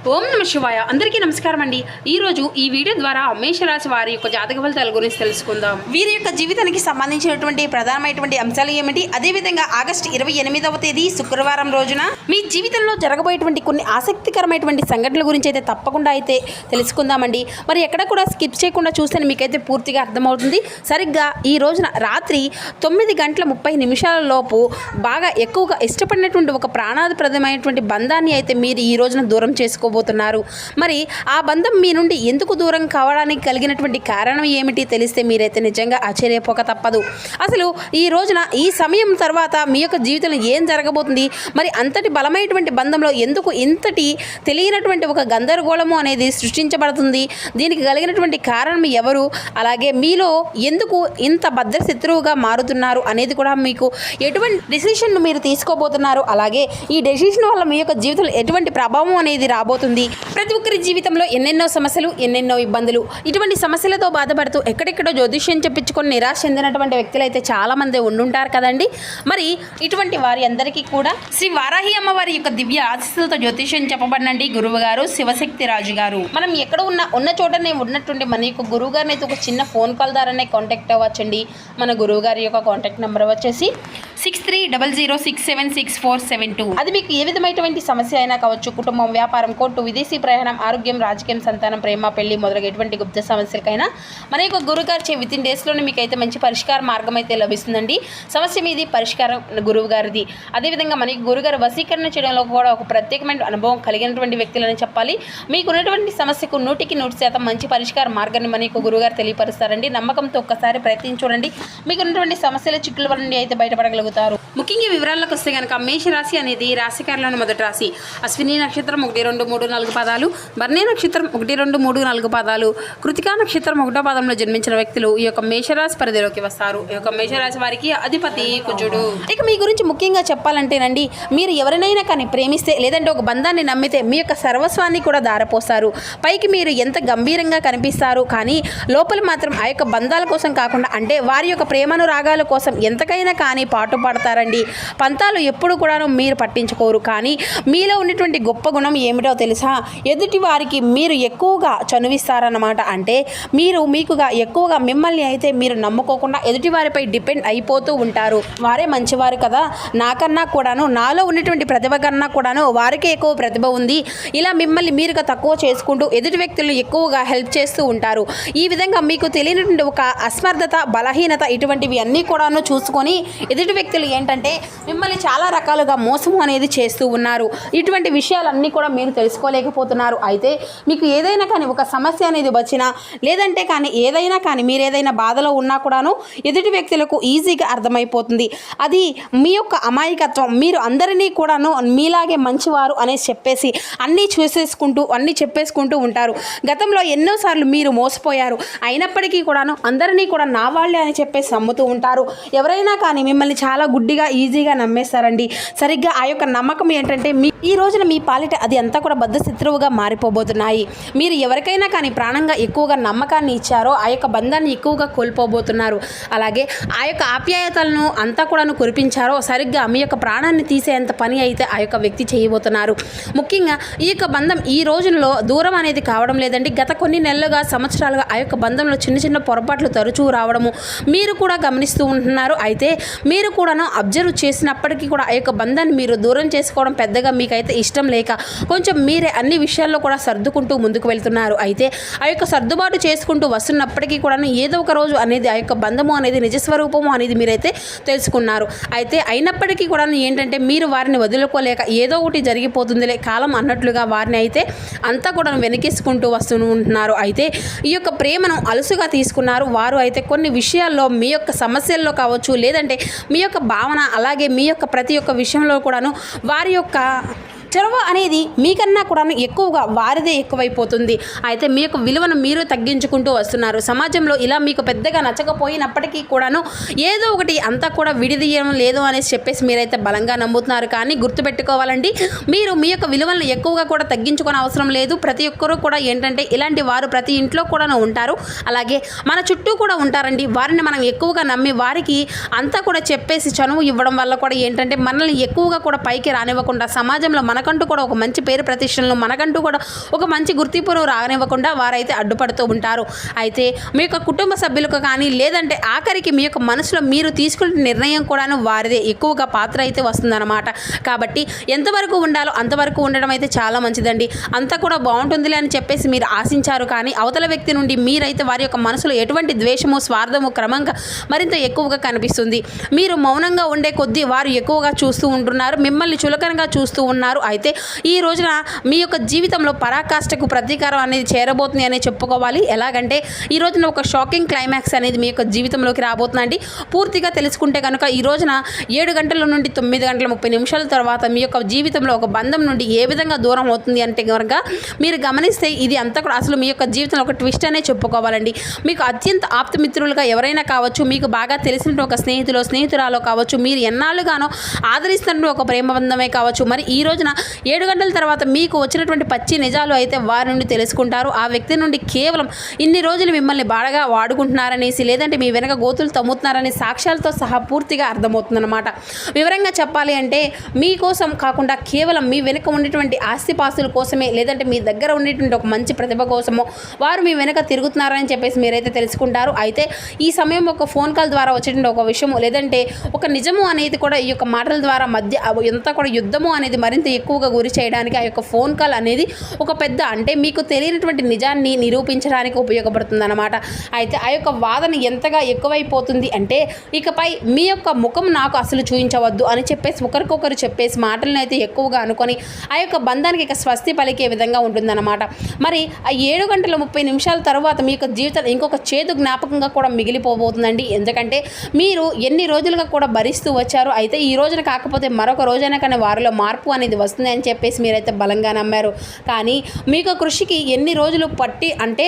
ఓం నమ శివాయ. అందరికీ నమస్కారం అండి. ఈరోజు ఈ వీడియో ద్వారా మేషరాశి వారి యొక్క జాతక ఫలితాల గురించి తెలుసుకుందాం. వీరి యొక్క జీవితానికి సంబంధించినటువంటి ప్రధానమైనటువంటి అంశాలు ఏమిటి, అదేవిధంగా ఆగస్టు 28వ తేదీ శుక్రవారం రోజున మీ జీవితంలో జరగబోయేటువంటి కొన్ని ఆసక్తికరమైనటువంటి సంఘటనల గురించి అయితే తప్పకుండా అయితే తెలుసుకుందామండి. మరి ఎక్కడ కూడా స్కిప్ చేయకుండా చూస్తే మీకైతే పూర్తిగా అర్థమవుతుంది. సరిగ్గా ఈ రోజున రాత్రి 9:30 లోపు బాగా ఎక్కువగా ఇష్టపడినటువంటి ఒక ప్రాణాధిప్రదమైనటువంటి బంధాన్ని అయితే మీరు ఈ రోజున దూరం చేసుకోబోతున్నారు. మరి ఆ బంధం మీ నుండి ఎందుకు దూరం కావడానికి కలిగినటువంటి కారణం ఏమిటి తెలిస్తే మీరైతే నిజంగా ఆశ్చర్యపోక తప్పదు. అసలు ఈ రోజున ఈ సమయం తర్వాత మీ యొక్క జీవితంలో ఏం జరగబోతుంది, మరి అంతటి బలమైనటువంటి బంధంలో ఎందుకు ఇంతటి తెలియనటువంటి ఒక గందరగోళము అనేది సృష్టించబడుతుంది, దీనికి కలిగినటువంటి కారణం ఎవరు, అలాగే మీలో ఎందుకు ఇంత భద్ర శత్రువుగా మారుతున్నారు అనేది కూడా మీకు ఎటువంటి డెసిషన్ మీరు తీసుకోబోతున్నారు, అలాగే ఈ డెసిషన్ వల్ల మీ యొక్క జీవితంలో ఎటువంటి ప్రభావం అనేది రాబోతుంది. ప్రతి ఒక్కరి జీవితంలో ఎన్నెన్నో సమస్యలు, ఎన్నెన్నో ఇబ్బందులు, ఇటువంటి సమస్యలతో బాధపడుతూ ఎక్కడెక్కడో జ్యోతిష్యం చెప్పించుకొని నిరాశ చెందినటువంటి వ్యక్తులు అయితే చాలా మంది ఉండుంటారు కదండి. మరి ఇటువంటి వారి అందరికీ కూడా శ్రీ వారాహి అమ్మవారి యొక్క దివ్య ఆశీస్సులతో జ్యోతిష్యం చెప్పబడినండి గురువు గారు శివశక్తి రాజు గారు. మనం ఎక్కడ ఉన్న చోటనే ఉన్నటువంటి మన యొక్క గురువు గారిని అయితే ఒక చిన్న ఫోన్ కాల్ ద్వారానే కాంటాక్ట్ అవ్వచ్చండి. మన గురువు గారి యొక్క కాంటాక్ట్ నెంబర్ వచ్చేసి 6300676472. అది మీకు ఏ విధమైనటువంటి సమస్య అయినా కావచ్చు, కుటుంబం, వ్యాపారం, కోర్టు, విదేశీ ప్రయాణం, ఆరోగ్యం, రాజకీయం, సంతానం, ప్రేమ, పెళ్లి మొదలగు ఎటువంటి గుప్త సమస్యలకైనా మన యొక్క గురువుగారు వితిన్ డేస్లోనే మీకు అయితే మంచి పరిష్కార మార్గం అయితే లభిస్తుందండి. సమస్య మీది, పరిష్కారం గురువు గారిది. అదేవిధంగా మన గురుగారు వశీకరణ చేయడంలో కూడా ఒక ప్రత్యేకమైన అనుభవం కలిగినటువంటి వ్యక్తులని చెప్పాలి. మీకు ఉన్నటువంటి సమస్యకు 100% మంచి పరిష్కార మార్గాన్ని మన యొక్క గురువుగారు తెలియపరుస్తారండి. నమ్మకంతో ఒక్కసారి ప్రయత్నించండి. మీకు ఉన్నటువంటి సమస్యల చిక్కుల నుండి అయితే బయటపడగలుగుతారు. ముఖ్యంగా వివరాల్లోకి వస్తే కనుక మేషరాశి అనేది రాశికారులను మొదటి రాశి. అశ్విని నక్షత్రం 1, 2, 3, 4 పాదాలు, భరణి నక్షత్రం 1, 2, 3, 4 పాదాలు, కృతికా నక్షత్రం 1వ పాదంలో జన్మించిన వ్యక్తులు ఈ యొక్క మేషరాశి పరిధిలోకి వస్తారు. ఈ యొక్క మేషరాశి వారికి అధిపతి కుజుడు. ఇక మీ గురించి ముఖ్యంగా చెప్పాలంటేనండి, మీరు ఎవరినైనా కానీ ప్రేమిస్తే లేదంటే ఒక బంధాన్ని నమ్మితే మీ యొక్క సర్వస్వాన్ని కూడా దారపోస్తారు. పైకి మీరు ఎంత గంభీరంగా కనిపిస్తారు, కానీ లోపల మాత్రం ఆ యొక్క బంధాల కోసం కాకుండా అంటే వారి యొక్క ప్రేమను రాగాల కోసం ఎంతకైనా కానీ పాటుపడతారండి. పంతాలు ఎప్పుడు కూడాను మీరు పట్టించుకోరు. కానీ మీలో ఉన్నటువంటి గొప్ప గుణం ఏమిటో తెలుసా, ఎదుటి వారికి మీరు ఎక్కువగా చనువిస్తారన్నమాట. అంటే మీకుగా ఎక్కువగా మిమ్మల్ని అయితే మీరు నమ్ముకోకుండా ఎదుటి వారిపై డిపెండ్ అయిపోతూ ఉంటారు. వారే మంచివారు కదా, నాకన్నా కూడాను, నాలో ఉన్నటువంటి ప్రతిభ కన్నా కూడాను వారికే ఎక్కువ ప్రతిభ ఉంది, ఇలా మిమ్మల్ని మీరుగా తక్కువ చేసుకుంటూ ఎదుటి వ్యక్తులను ఎక్కువగా హెల్ప్ చేస్తూ ఉంటారు. ఈ విధంగా మీకు తెలియనటువంటి ఒక అస్మర్థత, బలహీనత ఇటువంటివి అన్నీ కూడాను చూసుకొని ఎదుటి వ్యక్తులు ఏంటంటే మిమ్మల్ని చాలా రకాలుగా మోసము అనేది చేస్తూ ఉన్నారు. ఇటువంటి విషయాలన్నీ కూడా మీరు తెలుసుకోలేకపోతున్నారు. అయితే మీకు ఏదైనా కానీ ఒక సమస్య అనేది వచ్చినా లేదంటే కానీ ఏదైనా కానీ మీరు ఏదైనా బాధలో ఉన్నా కూడాను ఎదుటి వ్యక్తులకు ఈజీగా అర్థమైపోతుంది. అది మీ యొక్క అమాయకత్వం. మీరు అందరినీ కూడాను మీలాగే మంచివారు అనేసి చెప్పేసి అన్నీ చెప్పేసుకుంటూ ఉంటారు. గతంలో ఎన్నోసార్లు మీరు మోసపోయారు, అయినప్పటికీ కూడాను అందరినీ కూడా నా వాళ్ళే అని చెప్పేసి నమ్ముతూ ఉంటారు. ఎవరైనా కానీ మిమ్మల్ని చాలా గుడ్డిగా ఈజీగా నమ్మేస్తారండి. సరిగ్గా ఆ యొక్క నమ్మకం ఏంటంటే ఈ రోజున మీ పాలిట అది అంతా కూడా బద్ధ శత్రువుగా మారిపోబోతున్నాయి. మీరు ఎవరికైనా కానీ ప్రాణంగా ఎక్కువగా నమ్మకాన్ని ఇచ్చారో ఆ యొక్క బంధాన్ని ఎక్కువగా కోల్పోబోతున్నారు. అలాగే ఆ యొక్క ఆప్యాయతలను అంతా కూడాను కురిపించారో సరిగ్గా మీ యొక్క ప్రాణాన్ని తీసేంత పని అయితే ఆ యొక్క వ్యక్తి చేయబోతున్నారు. ముఖ్యంగా ఈ యొక్క బంధం ఈ రోజుల్లో దూరం అనేది కావడం లేదండి. గత కొన్ని నెలలుగా, సంవత్సరాలుగా ఆ యొక్క బంధంలో చిన్న చిన్న పొరపాట్లు తరచూ రావడము మీరు కూడా గమనిస్తూ ఉంటున్నారు. అయితే మీరు కూడాను అబ్జర్వ్ చేసినప్పటికీ కూడా ఆ యొక్క బంధాన్ని మీరు దూరం చేసుకోవడం పెద్దగా మీకైతే ఇష్టం లేక కొంచెం మీరే అన్ని విషయాల్లో కూడా సర్దుకుంటూ ముందుకు వెళ్తున్నారు. అయితే ఆ యొక్క సర్దుబాటు చేసుకుంటూ వస్తున్నప్పటికీ కూడా ఏదో ఒక రోజు అనేది ఆ యొక్క బంధము అనేది నిజస్వరూపము అనేది మీరైతే తెలుసుకున్నారు. అయితే అయినప్పటికీ కూడా ఏంటంటే మీరు వారిని వదులుకోలేక ఏదో ఒకటి జరిగిపోతుందిలే కాలం అన్నట్లుగా వారిని అయితే అంతా కూడా వెనకేసుకుంటూ వస్తూ ఉంటున్నారు. అయితే ఈ యొక్క ప్రేమను అలుసుగా తీసుకున్నారు. వారు అయితే కొన్ని విషయాల్లో మీ యొక్క సమస్యల్లో కావచ్చు, లేదంటే మీ యొక్క భావన, అలాగే మీ యొక్క ప్రతి ఒక్క విషయంలో కూడాను వారి యొక్క చొరవ అనేది మీకన్నా కూడా ఎక్కువగా వారిదే ఎక్కువైపోతుంది. అయితే మీ యొక్క విలువను మీరు తగ్గించుకుంటూ వస్తున్నారు. సమాజంలో ఇలా మీకు పెద్దగా నచ్చకపోయినప్పటికీ కూడాను ఏదో ఒకటి అంతా కూడా విడిదీయడం లేదు అనేసి చెప్పేసి మీరైతే బలంగా నమ్ముతున్నారు. కానీ గుర్తుపెట్టుకోవాలండి, మీరు మీ యొక్క విలువలను ఎక్కువగా కూడా తగ్గించుకునే అవసరం లేదు. ప్రతి ఒక్కరూ కూడా ఏంటంటే ఇలాంటి వారు ప్రతి ఇంట్లో కూడా ఉంటారు. అలాగే మన చుట్టూ కూడా ఉంటారండి. వారిని మనం ఎక్కువగా నమ్మి వారికి అంతా కూడా చెప్పేసి చనువు ఇవ్వడం వల్ల కూడా ఏంటంటే మనల్ని ఎక్కువగా కూడా పైకి రానివ్వకుండా సమాజంలో మన మనకంటూ కూడా ఒక మంచి పేరు ప్రతిష్టలను, మనకంటూ కూడా ఒక మంచి గుర్తింపును రానివ్వకుండా వారైతే అడ్డుపడుతూ ఉంటారు. అయితే మీ యొక్క కుటుంబ సభ్యులకు కానీ, లేదంటే ఆఖరికి మీ యొక్క మనసులో మీరు తీసుకునే నిర్ణయం కూడాను వారిదే ఎక్కువగా పాత్ర అయితే వస్తుందన్నమాట. కాబట్టి ఎంతవరకు ఉండాలో అంతవరకు ఉండడం అయితే చాలా మంచిదండి. అంతా కూడా బాగుంటుందిలే అని చెప్పేసి మీరు ఆశించారు, కానీ అవతల వ్యక్తి నుండి మీరైతే వారి యొక్క మనసులో ఎటువంటి ద్వేషము, స్వార్థము క్రమంగా మరింత ఎక్కువగా కనిపిస్తుంది. మీరు మౌనంగా ఉండే కొద్దీ వారు ఎక్కువగా చూస్తూ ఉంటున్నారు, మిమ్మల్ని చులకనగా చూస్తూ ఉన్నారు. అయితే ఈ రోజున మీ యొక్క జీవితంలో పరాకాష్ఠకు ప్రతీకారం అనేది చేరబోతుంది అనే చెప్పుకోవాలి. ఎలాగంటే ఈ రోజున ఒక షాకింగ్ క్లైమాక్స్ అనేది మీ యొక్క జీవితంలోకి రాబోతుందండి. పూర్తిగా తెలుసుకుంటే కనుక ఈ రోజున 7 గంటల నుండి 9 గంటల 30 నిమిషాల తర్వాత మీ యొక్క జీవితంలో ఒక బంధం నుండి ఏ విధంగా దూరం అవుతుంది అంటే కనుక మీరు గమనిస్తే ఇది అంతా కూడా అసలు మీ యొక్క జీవితంలో ఒక ట్విస్ట్ అనే చెప్పుకోవాలండి. మీకు అత్యంత ఆప్తమిత్రులుగా ఎవరైనా కావచ్చు, మీకు బాగా తెలిసిన ఒక స్నేహితురాలో కావచ్చు, మీరు ఎన్నాళ్ళుగానో ఆదరిస్తున్న ఒక ప్రేమ బంధమే కావచ్చు, మరి ఈ రోజున 7 గంటల తర్వాత మీకు వచ్చినటువంటి పచ్చి నిజాలు అయితే వారి నుండి తెలుసుకుంటారు. ఆ వ్యక్తి నుండి కేవలం ఇన్ని రోజులు మిమ్మల్ని బాగా వాడుకుంటున్నారనేసి, లేదంటే మీ వెనక గోతులు తమ్ముతున్నారనే సాక్ష్యాలతో సహా పూర్తిగా అర్థమవుతుందన్నమాట. వివరంగా చెప్పాలి అంటే మీకోసం కాకుండా కేవలం మీ వెనుక ఉండేటువంటి ఆస్తిపాస్తుల కోసమే, లేదంటే మీ దగ్గర ఉండేటువంటి ఒక మంచి ప్రతిభ కోసమో వారు మీ వెనక తిరుగుతున్నారని చెప్పేసి మీరైతే తెలుసుకుంటారు. అయితే ఈ సమయం ఒక ఫోన్ కాల్ ద్వారా వచ్చేటువంటి ఒక విషయము, లేదంటే ఒక నిజము అనేది కూడా ఈ యొక్క మాటల ద్వారా మధ్య ఎంత కూడా యుద్ధము అనేది మరింత ఎక్కువగా గురి చేయడానికి ఆ యొక్క ఫోన్ కాల్ అనేది ఒక పెద్ద, అంటే మీకు తెలియనటువంటి నిజాన్ని నిరూపించడానికి ఉపయోగపడుతుంది అన్నమాట. అయితే ఆ యొక్క వాదన ఎంతగా ఎక్కువైపోతుంది అంటే ఇకపై మీ యొక్క ముఖం నాకు అసలు చూపించవద్దు అని చెప్పేసి ఒకరికొకరు చెప్పేసి మాటలను అయితే ఎక్కువగా అనుకొని ఆ యొక్క బంధానికి ఇక స్వస్తి పలికే విధంగా ఉంటుందన్నమాట. మరి ఆ 7 గంటల 30 నిమిషాల తర్వాత మీ యొక్క జీవితం ఇంకొక చేదు జ్ఞాపకంగా కూడా మిగిలిపోబోతుందండి. ఎందుకంటే మీరు ఎన్ని రోజులుగా కూడా భరిస్తూ వచ్చారు. అయితే ఈ రోజున కాకపోతే మరొక రోజైనా కానీ వారిలో మార్పు అనేది వస్తుంది అని చెప్పేసి మీరైతే బలంగా నమ్మారు. కానీ మీకు కృషికి ఎన్ని రోజులు పట్టి, అంటే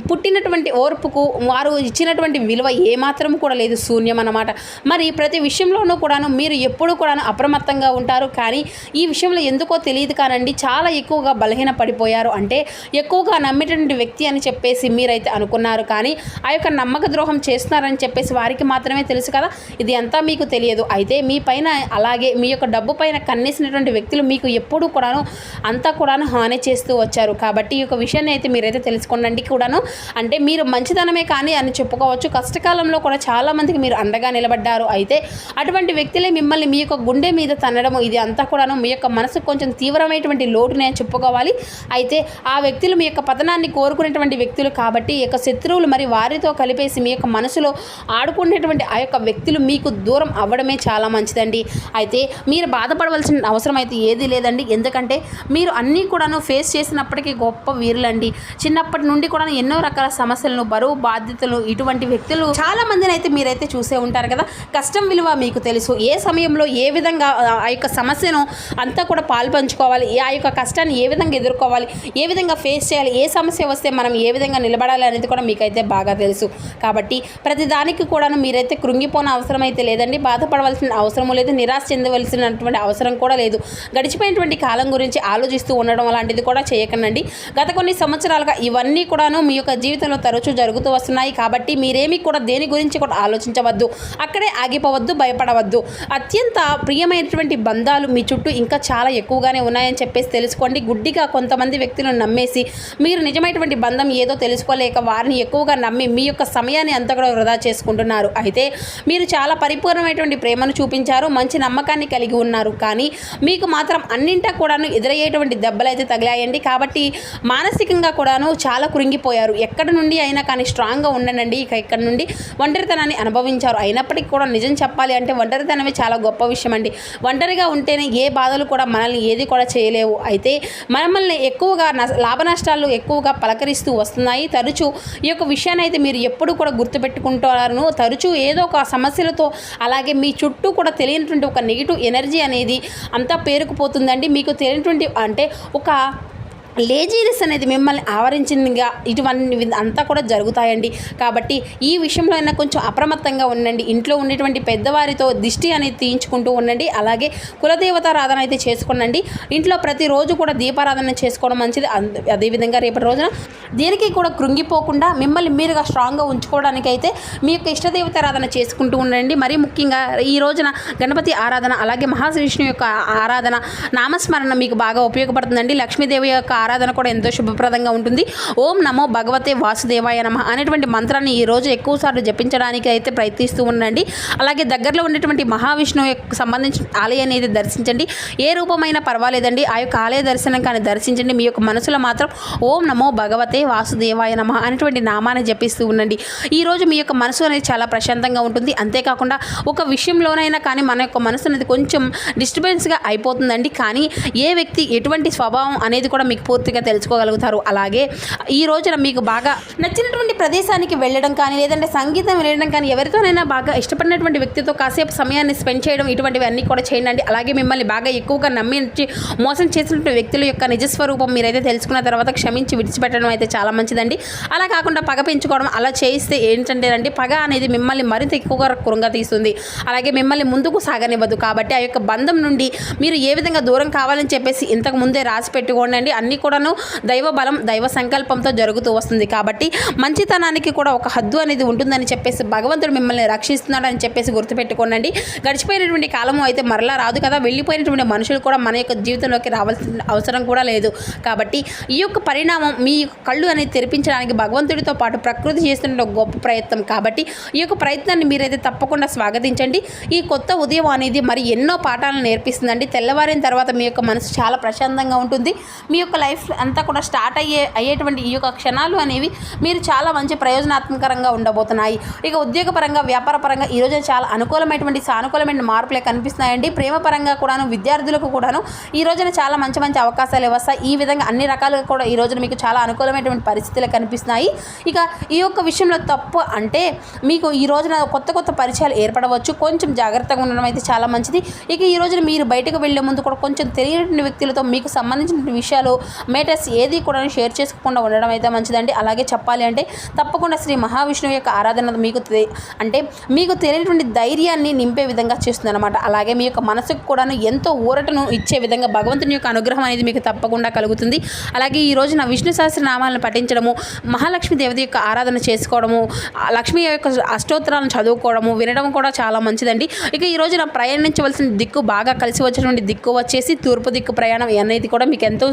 పుట్టినటువంటి ఓర్పుకు వారు ఇచ్చినటువంటి విలువ ఏమాత్రం కూడా లేదు, శూన్యం అన్నమాట. మరి ప్రతి విషయంలోనూ కూడాను మీరు ఎప్పుడూ కూడాను అప్రమత్తంగా ఉంటారు. కానీ ఈ విషయంలో ఎందుకో తెలియదు కానండి చాలా ఎక్కువగా బలహీన పడిపోయారు. అంటే ఎక్కువగా నమ్మేటువంటి వ్యక్తి అని చెప్పేసి మీరైతే అనుకున్నారు, కానీ ఆ యొక్క నమ్మక ద్రోహం చేస్తున్నారని చెప్పేసి వారికి మాత్రమే తెలుసు కదా, ఇది అంతా మీకు తెలియదు. అయితే మీ పైన అలాగే మీ యొక్క డబ్బు పైన కన్నేసినటువంటి వ్యక్తులు మీకు ఎప్పుడూ కూడాను అంతా కూడాను హాని చేస్తూ వచ్చారు. కాబట్టి ఈ యొక్క విషయాన్ని అయితే మీరైతే తెలుసుకోండి కూడాను. అంటే మీరు మంచితనమే కానీ అని చెప్పుకోవచ్చు. కష్టకాలంలో కూడా చాలామందికి మీరు అండగా నిలబడ్డారు. అయితే అటువంటి వ్యక్తులే మిమ్మల్ని మీ యొక్క గుండె మీద తన్నడము, ఇది అంతా కూడాను మీ యొక్క మనసుకు కొంచెం తీవ్రమైనటువంటి లోటునే చెప్పుకోవాలి. అయితే ఆ వ్యక్తులు మీ యొక్క పతనాన్ని కోరుకునేటువంటి వ్యక్తులు కాబట్టి ఈ యొక్క శత్రువులు మరి వారితో కలిపేసి మీ యొక్క మనసులో ఆడుకునేటువంటి ఆ యొక్క వ్యక్తులు మీకు దూరం అవ్వడమే చాలా మంచిదండి. అయితే మీరు బాధపడవలసిన అవసరం అయితే ఏదీ లేదండి. ఎందుకంటే మీరు అన్నీ కూడాను ఫేస్ చేసినప్పటికీ గొప్ప వీరులండి. చిన్నప్పటి నుండి కూడా ఎన్నో రకాల సమస్యలను, బరువు బాధ్యతలు, ఇటువంటి వ్యక్తులు చాలా మందిని అయితే మీరైతే చూసే ఉంటారు కదా. కష్టం విలువ మీకు తెలుసు. ఏ సమయంలో ఏ విధంగా ఆ యొక్క సమస్యను అంతా కూడా పాల్పంచుకోవాలి, ఆ యొక్క కష్టాన్ని ఏ విధంగా ఎదుర్కోవాలి, ఏ విధంగా ఫేస్ చేయాలి, ఏ సమస్య వస్తే మనం ఏ విధంగా నిలబడాలి అనేది కూడా మీకైతే బాగా తెలుసు. కాబట్టి ప్రతిదానికి కూడాను మీరైతే కృంగిపోన అవసరం అయితే లేదండి. బాధపడవలసిన అవసరం లేదు, నిరాశ చెందవలసినటువంటి అవసరం కూడా లేదు. గడిచిపోయినటువంటి కాలం గురించి ఆలోచిస్తూ ఉండడం అలాంటిది కూడా చేయకండి. గత కొన్ని సంవత్సరాలుగా ఇవన్నీ కూడాను మీ యొక్క జీవితంలో తరచూ జరుగుతూ వస్తున్నాయి. కాబట్టి మీరేమీ కూడా దేని గురించి కూడా ఆలోచించవద్దు, అక్కడే ఆగిపోవద్దు, భయపడవద్దు. అత్యంత ప్రియమైనటువంటి బంధాలు మీ చుట్టూ ఇంకా చాలా ఎక్కువగానే ఉన్నాయని చెప్పేసి తెలుసుకోండి. గుడ్డిగా కొంతమంది వ్యక్తులను నమ్మేసి మీరు నిజమైనటువంటి బంధం ఏదో తెలుసుకోలేక వారిని ఎక్కువగా నమ్మి మీ యొక్క సమయాన్ని అంతా కూడా వృధా చేసుకుంటున్నారు. అయితే మీరు చాలా పరిపూర్ణమైనటువంటి ప్రేమను చూపించారు, మంచి నమ్మకాన్ని కలిగి ఉన్నారు. కానీ మీకు మాత్రం అన్నింటా కూడాను ఎదురయ్యేటువంటి దెబ్బలైతే తగిలాయండి. కాబట్టి మానసికంగా కూడాను చాలా కృంగిపోయారు. ఎక్కడ నుండి అయినా కానీ స్ట్రాంగ్గా ఉండండి. ఇక ఇక్కడ నుండి ఒంటరితనాన్ని అనుభవించారు. అయినప్పటికీ కూడా నిజం చెప్పాలి అంటే ఒంటరితనమే చాలా గొప్ప విషయం అండి. ఒంటరిగా ఉంటేనే ఏ బాధలు కూడా మనల్ని ఏది కూడా చేయలేవు. అయితే మనల్ని ఎక్కువగా లాభ నష్టాలు ఎక్కువగా పలకరిస్తూ వస్తున్నాయి. తరచూ ఈ యొక్క విషయాన్ని అయితే మీరు ఎప్పుడు కూడా గుర్తుపెట్టుకుంటారు. తరచూ ఏదో ఒక సమస్యలతో అలాగే మీ చుట్టూ కూడా తెలియనటువంటి ఒక నెగిటివ్ ఎనర్జీ అనేది అంతా పేరుకుపోతుందండి. మీకు తెలియనటువంటి అంటే ఒక లేజీనెస్ అనేది మిమ్మల్ని ఆవరించిందిగా ఇటువంటి అంతా కూడా జరుగుతాయండి. కాబట్టి ఈ విషయంలో అయినా కొంచెం అప్రమత్తంగా ఉండండి. ఇంట్లో ఉండేటువంటి పెద్దవారితో దిష్టి అనేది తీయించుకుంటూ ఉండండి. అలాగే కులదేవతారాధన అయితే చేసుకోండి. ఇంట్లో ప్రతిరోజు కూడా దీపారాధన చేసుకోవడం మంచిది. అదేవిధంగా రేపటి రోజున దేనికి కూడా కృంగిపోకుండా మిమ్మల్ని మీరుగా స్ట్రాంగ్గా ఉంచుకోవడానికి అయితే మీ యొక్క ఇష్టదేవతారాధన చేసుకుంటూ ఉండండి. మరీ ముఖ్యంగా ఈ రోజున గణపతి ఆరాధన, అలాగే మహావిష్ణువు యొక్క ఆరాధన, నామస్మరణ మీకు బాగా ఉపయోగపడుతుందండి. లక్ష్మీదేవి యొక్క ఆరాధన కూడా ఎంతో శుభప్రదంగా ఉంటుంది. ఓం నమో భగవతే వాసుదేవాయ నమః అనేటువంటి మంత్రాన్ని ఈ రోజు ఎక్కువసార్లు జపించడానికి అయితే ప్రయత్నిస్తూ ఉండండి. అలాగే దగ్గరలో ఉన్నటువంటి మహావిష్ణువు యొక్క సంబంధించిన ఆలయాన్ని అయితే దర్శించండి. ఏ రూపమైనా పర్వాలేదండి, ఆ యొక్క ఆలయ దర్శనం కానీ దర్శించండి. మీ యొక్క మనసులో మాత్రం ఓం నమో భగవతే వాసుదేవాయ నమః అనేటువంటి నామాన్ని జపిస్తూ ఉండండి. ఈ రోజు మీ యొక్క మనసు అనేది చాలా ప్రశాంతంగా ఉంటుంది. అంతేకాకుండా ఒక విషయంలోనైనా కానీ మన యొక్క మనసు అనేది కొంచెం డిస్టర్బెన్స్గా అయిపోతుందండి. కానీ ఏ వ్యక్తి ఎటువంటి స్వభావం అనేది కూడా మీకు పూర్తిగా తెలుసుకోగలుగుతారు. అలాగే ఈ రోజున మీకు బాగా నచ్చినటువంటి ప్రదేశానికి వెళ్ళడం కానీ, లేదంటే సంగీతం వినడం కానీ, ఎవరితోనైనా బాగా ఇష్టపడినటువంటి వ్యక్తితో కాసేపు సమయాన్ని స్పెండ్ చేయడం, ఇటువంటివి అన్నీ కూడా చేయండి. అలాగే మిమ్మల్ని బాగా ఎక్కువగా నమ్మించి మోసం చేసినటువంటి వ్యక్తుల యొక్క నిజస్వరూపం మీరైతే తెలుసుకున్న తర్వాత క్షమించి విడిచిపెట్టడం అయితే చాలా మంచిదండి. అలా కాకుండా పగ పెంచుకోవడం అలా చేస్తే ఏంటంటేనండి, పగ అనేది మిమ్మల్ని మరింత ఎక్కువగా కృంగతీస్తుంది. అలాగే మిమ్మల్ని ముందుకు సాగనివ్వదు. కాబట్టి ఆ యొక్క బంధం నుండి మీరు ఏ విధంగా దూరం కావాలని చెప్పేసి ఇంతకు ముందే రాసి పెట్టుకోండి. అన్నీ కూడాను దైవ బలం, దైవ సంకల్పంతో జరుగుతూ వస్తుంది. కాబట్టి మంచితనానికి కూడా ఒక హద్దు అనేది ఉంటుందని చెప్పేసి భగవంతుడు మిమ్మల్ని రక్షిస్తున్నాడని చెప్పేసి గుర్తుపెట్టుకోండి. గడిచిపోయినటువంటి కాలము అయితే మరలా రాదు కదా. వెళ్ళిపోయినటువంటి మనుషులు కూడా మన యొక్క జీవితంలోకి రావాల్సిన అవసరం కూడా లేదు. కాబట్టి ఈ యొక్క పరిణామం మీ కళ్ళు అనేది తెరిపించడానికి భగవంతుడితో పాటు ప్రకృతి చేస్తున్న గొప్ప ప్రయత్నం. కాబట్టి ఈ యొక్క ప్రయత్నాన్ని మీరైతే తప్పకుండా స్వాగతించండి. ఈ కొత్త ఉదయం అనేది మరి ఎన్నో పాఠాలను నేర్పిస్తుందండి. తెల్లవారిన తర్వాత మీ యొక్క మనసు చాలా ప్రశాంతంగా ఉంటుంది. మీ యొక్క లైఫ్ అంతా కూడా స్టార్ట్ అయ్యేటువంటి ఈ యొక్క క్షణాలు అనేవి మీరు చాలా మంచి ప్రయోజనాత్మకరంగా ఉండబోతున్నాయి. ఇక ఉద్యోగపరంగా, వ్యాపారపరంగా ఈ రోజు చాలా అనుకూలమైనటువంటి సానుకూలమైన మార్పులే కనిపిస్తున్నాయండి. ప్రేమపరంగా కూడాను, విద్యార్థులకు కూడాను ఈ రోజున చాలా మంచి మంచి అవకాశాలు వస్తాయి. ఈ విధంగా అన్ని రకాలుగా కూడా ఈ రోజున మీకు చాలా అనుకూలమైనటువంటి పరిస్థితులు కనిపిస్తున్నాయి. ఇక ఈ యొక్క విషయంలో తప్పు అంటే మీకు ఈ రోజున కొత్త కొత్త పరిచయాలు ఏర్పడవచ్చు. కొంచెం జాగ్రత్తగా ఉండడం అయితే చాలా మంచిది. ఇక ఈ రోజున మీరు బయటకు వెళ్ళే ముందు కూడా కొంచెం తెలియని వ్యక్తులతో మీకు సంబంధించిన విషయాలు, మేటర్స్ ఏది కూడా షేర్ చేసుకోకుండా ఉండడం అయితే మంచిదండి. అలాగే చెప్పాలి అంటే తప్పకుండా శ్రీ మహావిష్ణువు యొక్క ఆరాధన మీకు తెలియనటువంటి ధైర్యాన్ని నింపే విధంగా చేస్తుంది అనమాట. అలాగే మీ యొక్క మనసుకు కూడాను ఎంతో ఊరటను ఇచ్చే విధంగా భగవంతుని యొక్క అనుగ్రహం అనేది మీకు తప్పకుండా కలుగుతుంది. అలాగే ఈ రోజున విష్ణు సహస్రనామాలను పఠించడము, మహాలక్ష్మి దేవత యొక్క ఆరాధన చేసుకోవడము, లక్ష్మి యొక్క అష్టోత్తరాలను చదువుకోవడము, వినడం కూడా చాలా మంచిదండి. ఇక ఈ రోజున ప్రయాణించవలసిన దిక్కు, బాగా కలిసి వచ్చినటువంటి దిక్కు వచ్చేసి తూర్పు దిక్కు ప్రయాణం అనేది కూడా మీకు ఎంతో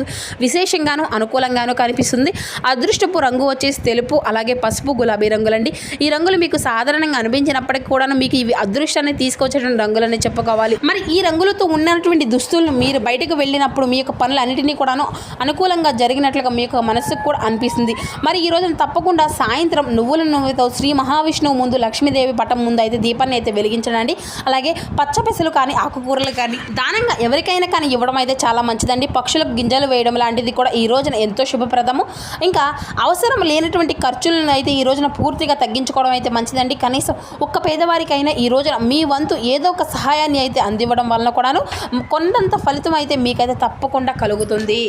విశేషంగాను అనుకూలంగాను కనిపిస్తుంది. అదృష్టపు రంగు వచ్చేసి తెలుపు, అలాగే పసుపు, గులాబీ రంగులండి. ఈ రంగులు మీకు సాధారణంగా అనిపించినప్పటికీ కూడా మీకు ఇవి అదృష్టాన్ని తీసుకొచ్చేటువంటి రంగులని చెప్పుకోవాలి. మరి ఈ రంగులతో ఉన్నటువంటి దుస్తులను మీరు బయటకు వెళ్ళినప్పుడు మీ యొక్క పనులన్నిటినీ కూడాను అనుకూలంగా జరిగినట్లుగా మీ యొక్క మనసుకు కూడా అనిపిస్తుంది. మరి ఈ రోజున తప్పకుండా సాయంత్రం నువ్వుల నూనెతో శ్రీ మహావిష్ణువు ముందు, లక్ష్మీదేవి పటం ముందు అయితే దీపాన్ని అయితే వెలిగించడండి. అలాగే పచ్చ పెసలు కానీ, ఆకుకూరలు కానీ దానంగా ఎవరికైనా కానీ ఇవ్వడం అయితే చాలా మంచిదండి. పక్షులకు గింజలు వేయడం లాంటిది కూడా ఈ రోజున ఎంతో శుభప్రదము. ఇంకా అవసరం లేనటువంటి ఖర్చులను అయితే ఈ రోజున పూర్తిగా తగ్గించుకోవడం అయితే మంచిదండి. కనీసం ఒక్క పేదవారికైనా ఈ రోజున మీ వంతు ఏదో ఒక సహాయాన్ని అయితే అందివ్వడం వలన కూడాను కొండంత ఫలితం అయితే మీకైతే తప్పకుండా కలుగుతుంది.